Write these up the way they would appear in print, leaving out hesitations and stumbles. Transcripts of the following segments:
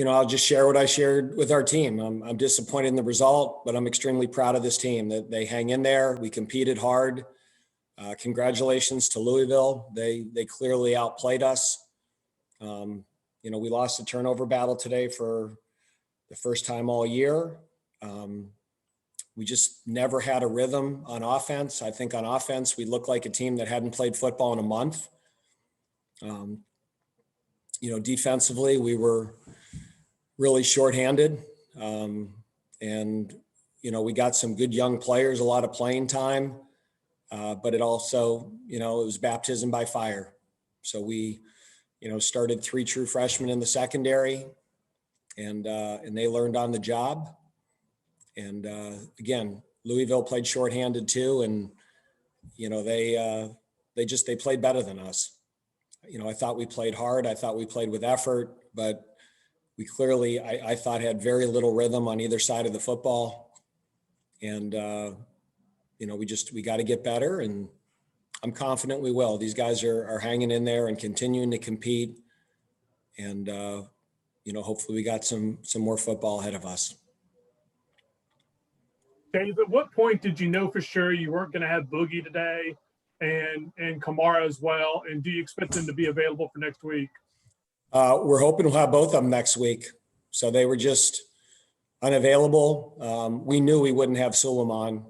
I'll just share what I shared with our team. I'm disappointed in the result, but I'm extremely proud of this team that they hang in there. We competed hard. Congratulations to Louisville. They clearly outplayed us. We lost the turnover battle today for the first time all year. We just never had a rhythm on offense. I think on offense, we looked like a team that hadn't played football in a month. Defensively, we were really shorthanded. We got some good young players, a lot of playing time, but it also, it was baptism by fire. So we, started 3 true freshmen in the secondary, and they learned on the job. And again, Louisville played shorthanded too, and they played better than us. I thought we played hard. I thought we played with effort, but we clearly, I thought, had very little rhythm on either side of the football. And, we got to get better, and I'm confident we will. These guys are hanging in there and continuing to compete. And, hopefully we got some more football ahead of us. Dave, at what point did you know for sure you weren't going to have Boogie today and Kamara as well? And do you expect them to be available for next week? We're hoping we'll have both of them next week. So they were just unavailable. We knew we wouldn't have Suleiman.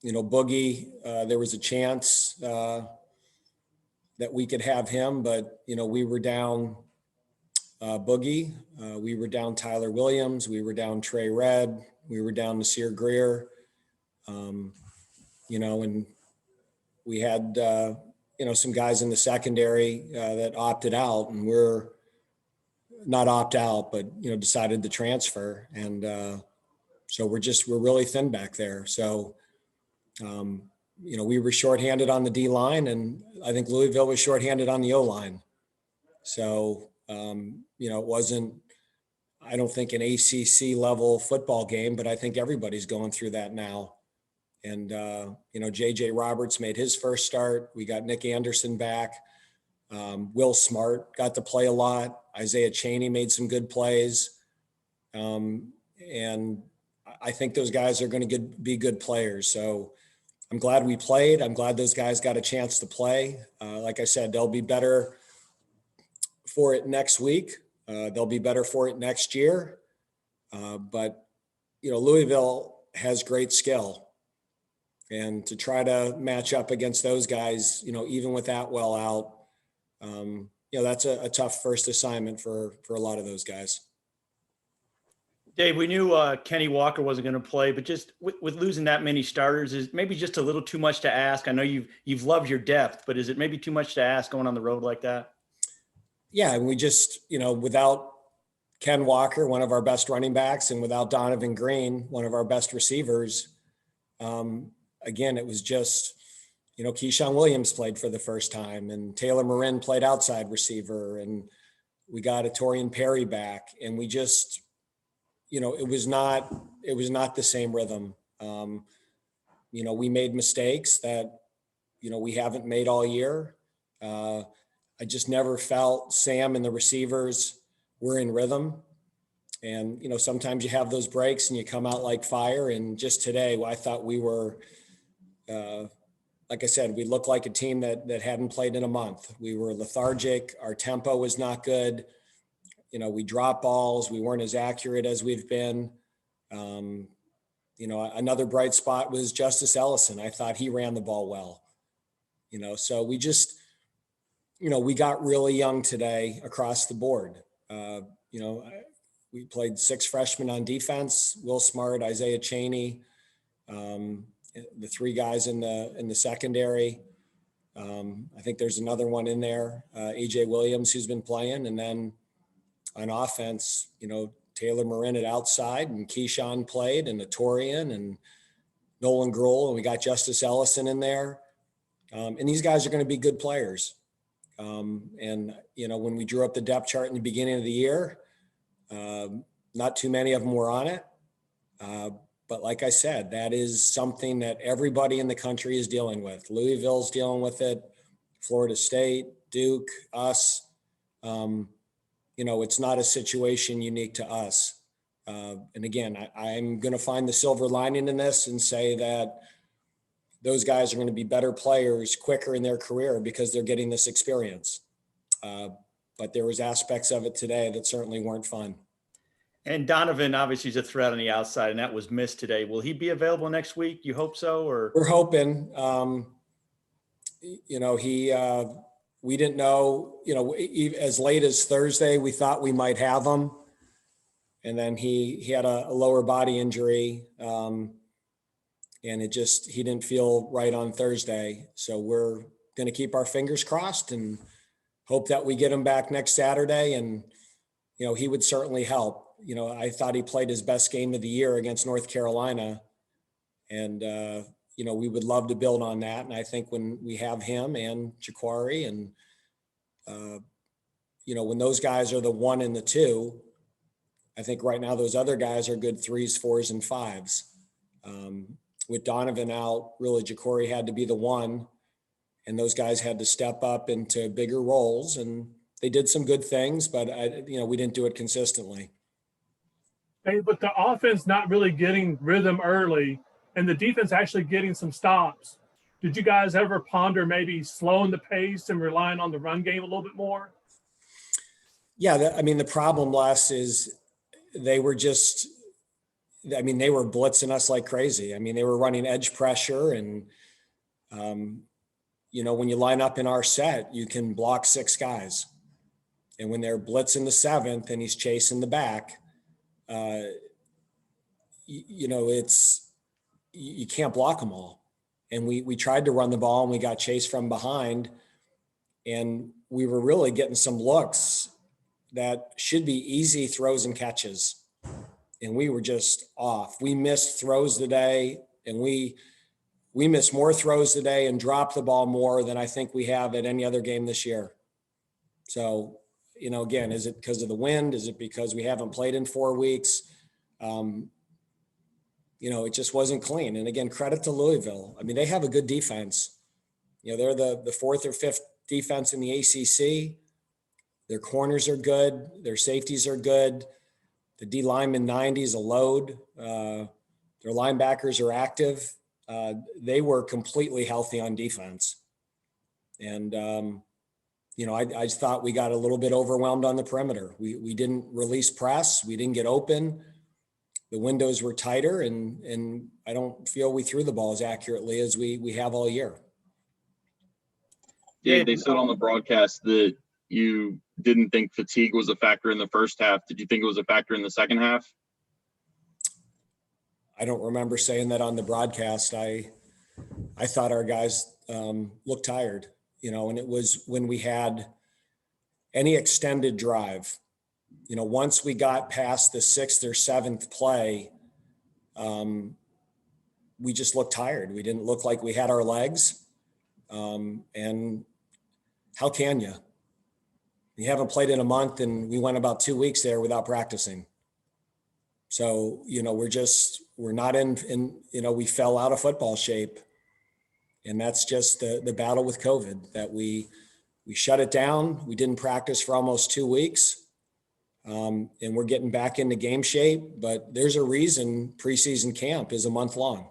Boogie, there was a chance that we could have him, but, we were down Boogie. We were down Tyler Williams. We were down Trey Red. We were down Nasir Greer. And we had, some guys in the secondary that opted out, and we're not opt out, but, decided to transfer. And so we're really thin back there. So, we were shorthanded on the D line, and I think Louisville was shorthanded on the O line. So, it wasn't, I don't think, an ACC level football game, but I think everybody's going through that now. And, JJ Roberts made his first start. We got Nick Anderson back. Will Smart got to play a lot. Isaiah Chaney made some good plays. And I think those guys are going to be good players. So I'm glad we played. I'm glad those guys got a chance to play. Like I said, they'll be better for it next week. They'll be better for it next year. But, Louisville has great skill. And to try to match up against those guys, even with Atwell out, that's a tough first assignment for a lot of those guys. Dave, we knew Kenny Walker wasn't going to play, but just with losing that many starters, is maybe just a little too much to ask. I know you've loved your depth, but is it maybe too much to ask going on the road like that? Yeah, and we just, without Ken Walker, one of our best running backs, and without Donovan Green, one of our best receivers, again, it was just, Keyshawn Williams played for the first time, and Taylor Marin played outside receiver, and we got a Torian Perry back, and we just, it was not the same rhythm. We made mistakes that, we haven't made all year. I just never felt Sam and the receivers were in rhythm. And, sometimes you have those breaks and you come out like fire. And just today, I thought we were, like I said, we looked like a team that hadn't played in a month. We were lethargic. Our tempo was not good. We dropped balls. We weren't as accurate as we've been. Another bright spot was Justice Ellison. I thought he ran the ball well. So we just, we got really young today across the board. We played 6 freshmen on defense: Will Smart, Isaiah Chaney, the 3 guys in the secondary. I think there's another one in there, AJ Williams, who's been playing. And then on offense, Taylor Marin at outside, and Keyshawn played, and Torian and Nolan Gruhl, and we got Justice Ellison in there. And these guys are going to be good players. When we drew up the depth chart in the beginning of the year, not too many of them were on it. But like I said, that is something that everybody in the country is dealing with. Louisville's dealing with it, Florida State, Duke, us. it's not a situation unique to us. And again, I'm going to find the silver lining in this and say that those guys are going to be better players quicker in their career because they're getting this experience. But there was aspects of it today that certainly weren't fun. And Donovan obviously is a threat on the outside, and that was missed today. Will he be available next week? You hope so, or we're hoping. We didn't know. As late as Thursday, we thought we might have him, and then he had a lower body injury, and he didn't feel right on Thursday. So we're going to keep our fingers crossed and hope that we get him back next Saturday. And he would certainly help. I thought he played his best game of the year against North Carolina. And, we would love to build on that. And I think when we have him and Jaquari and, when those guys are the 1 and the 2, I think right now those other guys are good 3s, 4s, and 5s. With Donovan out, really Jaquari had to be the 1, and those guys had to step up into bigger roles. And they did some good things, but we didn't do it consistently. Hey, but the offense not really getting rhythm early and the defense actually getting some stops. Did you guys ever ponder maybe slowing the pace and relying on the run game a little bit more? Yeah. The problem, Les, is they were blitzing us like crazy. They were running edge pressure and, when you line up in our set, you can block 6 guys. And when they're blitzing the 7th and he's chasing the back, you can't block them all. And we tried to run the ball and we got chased from behind, and we were really getting some looks that should be easy throws and catches. And we were just off. We missed throws today, and we missed more throws today and dropped the ball more than I think we have at any other game this year. So, again, is it because of the wind? Is it because we haven't played in 4 weeks? It just wasn't clean. And again, credit to Louisville. They have a good defense. They're the 4th or 5th defense in the ACC. Their corners are good. Their safeties are good. The D lineman 90 is a load. Their linebackers are active. They were completely healthy on defense. And, I thought we got a little bit overwhelmed on the perimeter. We didn't release press. We didn't get open. The windows were tighter, and I don't feel we threw the ball as accurately as we have all year. Yeah, they said on the broadcast that you didn't think fatigue was a factor in the first half. Did you think it was a factor in the second half? I don't remember saying that on the broadcast. I thought our guys looked tired, and it was when we had any extended drive. Once we got past the 6th or 7th play, we just looked tired. We didn't look like we had our legs. And how can you? You haven't played in a month, and we went about 2 weeks there without practicing. So, we're not in, we fell out of football shape. And that's just the battle with COVID, that we shut it down. We didn't practice for almost 2 weeks. And we're getting back into game shape, but there's a reason preseason camp is a month long.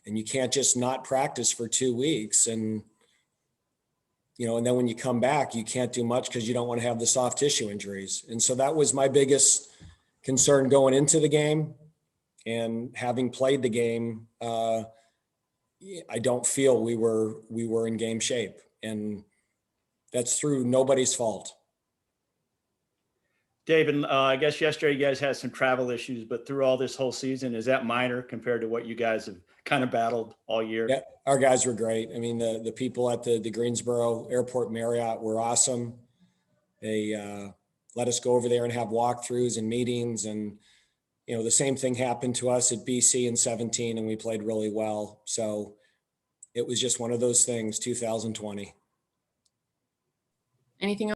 And you can't just not practice for 2 weeks. And, and then when you come back, you can't do much because you don't want to have the soft tissue injuries. And so that was my biggest concern going into the game. And having played the game, I don't feel we were in game shape. And that's through nobody's fault. David, I guess yesterday you guys had some travel issues, but through all this whole season, is that minor compared to what you guys have kind of battled all year? Yeah, our guys were great. The people at the Greensboro Airport Marriott were awesome. They let us go over there and have walkthroughs and meetings. And, the same thing happened to us at BC in 17, and we played really well. So it was just one of those things, 2020. Anything else?